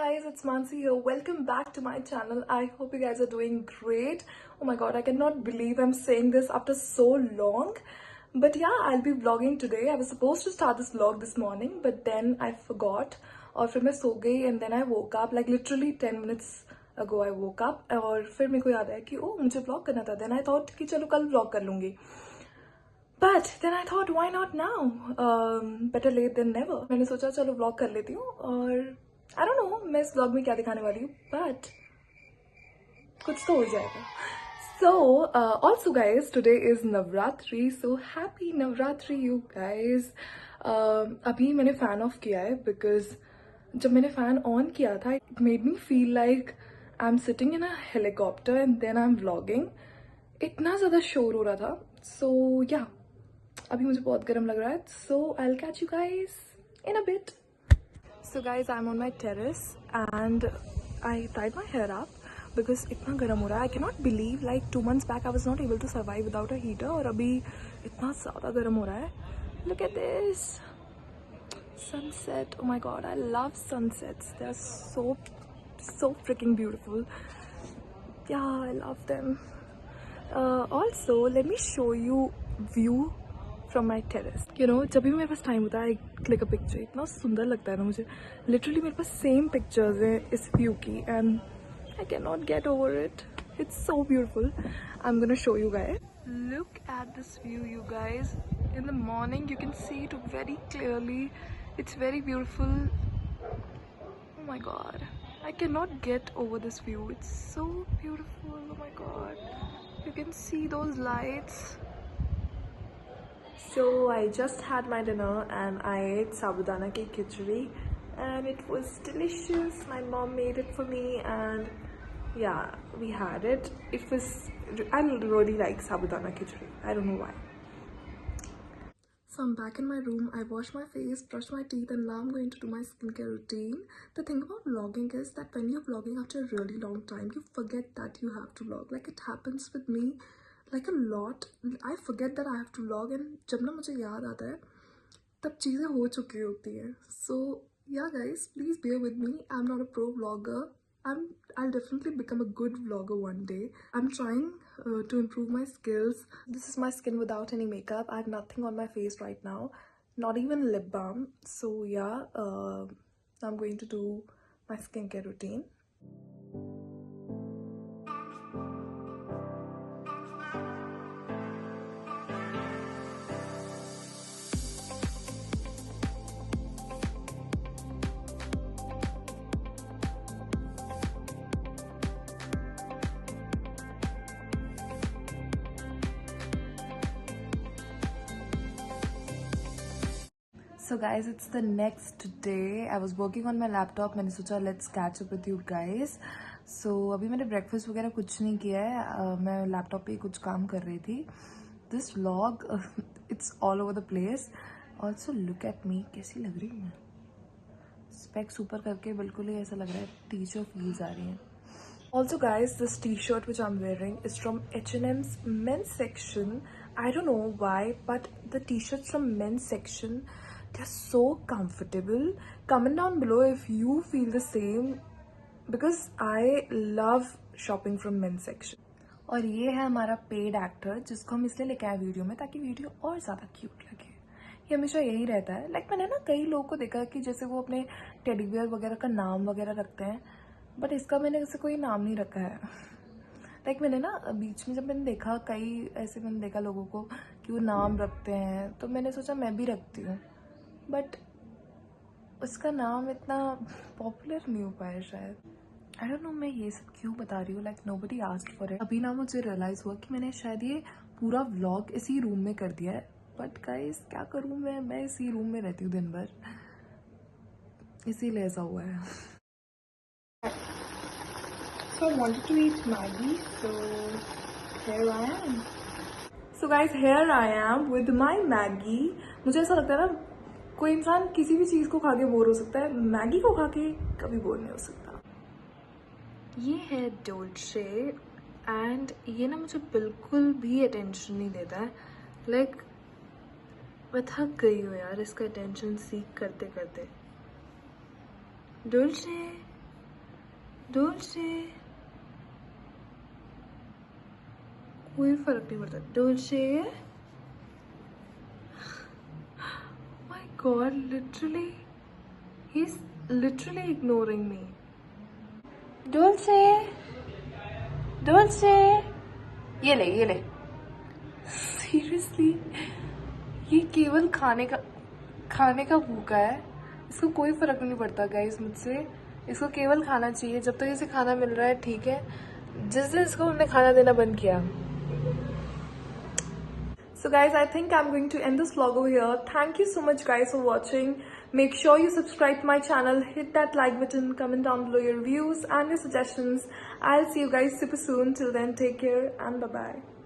guys, it's Mansi here. Welcome back to my channel. I hope you guys are doing great. Oh my god, I cannot believe I'm saying this after so long. But yeah, I'll be vlogging today. I was supposed to start this vlog this morning, but then I forgot. और फिर मैं सो गई and then I woke up like literally 10 minutes ago I woke up और फिर मेरे को याद आया कि ओ मुझे vlog करना था. Then I thought कि चलो कल vlog कर लूँगी. But then I thought why not now? Better late than never. मैंने सोचा चलो vlog कर लेती हूँ और I don't know मैं इस vlog में क्या दिखाने वाली हूँ, but कुछ तो हो जाएगा. So also guys, today is Navratri, so happy Navratri you guys. अभी मैंने fan off किया है because जब मैंने fan on किया था, it made me feel like I'm sitting in a helicopter and then I'm vlogging. इतना ज़्यादा शोर हो रहा था. So yeah, अभी मुझे बहुत गर्म लग रहा है. So I'll catch you guys in a bit. So guys, I'm on my terrace and I tied my hair up because इतना गर्म हो रहा है. I cannot believe like 2 months back I was not able to survive without a heater और अभी इतना ज़्यादा गर्म हो रहा है. Look at this sunset. Oh my god, I love sunsets. They're so freaking beautiful. Yeah, I love them. Also, let me show you view from my terrace. You know, जब भी मेरे पास टाइम होता है I click a picture. इतना सुंदर लगता है ना मुझे. Literally मेरे पास same pictures हैं इस view की and I cannot get over it. It's so beautiful. I'm gonna show you guys. Look at this view, you guys. In the morning, you can see it very clearly. It's very beautiful. Oh my god. I cannot get over this view. It's so beautiful. Oh my god. You can see those lights. So I just had my dinner and I ate sabudana ki khichdi and it was delicious. My mom made it for me and yeah, we had it. I really like sabudana khichdi. I don't know why. So I'm back in my room. I washed my face, brushed my teeth, and now I'm going to do my skincare routine. The thing about vlogging is that when you're vlogging after a really long time, you forget that you have to vlog. Like it happens with me like a lot. I forget that I have to vlog and जब ना मुझे याद आता है तब चीज़ें हो चुकी होती हैं. So yeah guys, please bear with me. I'm not a pro vlogger. I'll definitely become a good vlogger one day. I'm trying to improve my skills. This is my skin without any makeup. I have nothing on my face right now, not even lip balm. So yeah, I'm going to do my skincare routine. So guys, it's the next day. I was working on my laptop. मैंने सोचा let's catch up with you guys. So अभी मैंने breakfast वगैरह कुछ नहीं किया है. मैं laptop पे कुछ काम कर रही थी. This vlog, it's all over the place. Also look at me, कैसी लग रही हूँ मैं? Specs ऊपर करके बिल्कुल ही ऐसा लग रहा है teacher feels आ रही है. Also guys, this t-shirt which I'm wearing is from H&M's men's section. I don't know why, but the t-shirts from men's section, they're so comfortable. Comment down below if you feel the same because I love shopping from men's section. और ये है हमारा paid actor जिसको हम इसलिए लेके आए video में ताकि वीडियो और ज़्यादा क्यूट लगे. ये हमेशा यही रहता है. लाइक मैंने ना कई लोगों को देखा कि जैसे वो अपने टेडी बियर वगैरह का नाम वगैरह रखते हैं, बट इसका मैंने ऐसे कोई नाम नहीं रखा है. लाइक मैंने ना बीच में जब मैंने देखा कई ऐसे मैंने देखा लोगों को कि वो नाम रखते हैं तो मैंने सोचा मैं भी रखती हूँ, बट उसका नाम इतना पॉपुलर नहीं हो पाया शायद. आई डोंट नो मैं ये सब क्यों बता रही हूँ. Like nobody asked for it. अभी ना मुझे रियलाइज़ हुआ कि मैंने शायद ये पूरा व्लॉग इसी रूम में कर दिया है. बट गाइस क्या करूँ मैं इसी रूम में रहती हूँ दिन भर, इसीलिए ऐसा हुआ है. So I wanted to eat Maggi, so here I am. So guys, here I am with my Maggi. मुझे ऐसा लगता है ना कोई इंसान किसी भी चीज़ को खा के बोर हो सकता है, मैगी को खा के कभी बोर नहीं हो सकता. ये है डोल्चे एंड ये ना मुझे बिल्कुल भी अटेंशन नहीं देता है. लाइक मैं थक गई हूँ यार इसका अटेंशन सीख करते करते. डोल्चे डोल्चे, कोई फर्क नहीं पड़ता। डोल्चे, my God, literally, he's literally ignoring me. डोल्चे, डोल्चे, ये ले। सीरियसली, ये केवल खाने का भूखा है। इसको कोई फर्क नहीं पड़ता गाइस मुझसे। इसको केवल खाना चाहिए। जब तक इसे खाना मिल रहा है ठीक है, जिस दिन इसको हमने खाना देना बंद किया। So guys, I think I'm going to end this vlog over here. Thank you so much guys for watching. Make sure you subscribe to my channel, hit that like button, comment down below your views and your suggestions. I'll see you guys super soon. Till then, take care and bye bye.